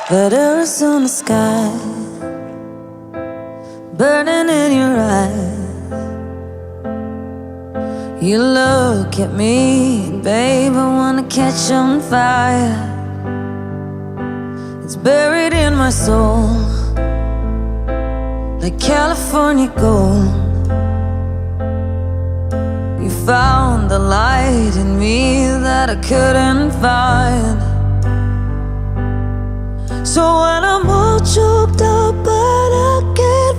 But Arizona sky burning in your eyes. You look at me, babe, I wanna catch on fire. It's buried in my soul like California gold. You found the light in me that I couldn't find. So when I'm all choked up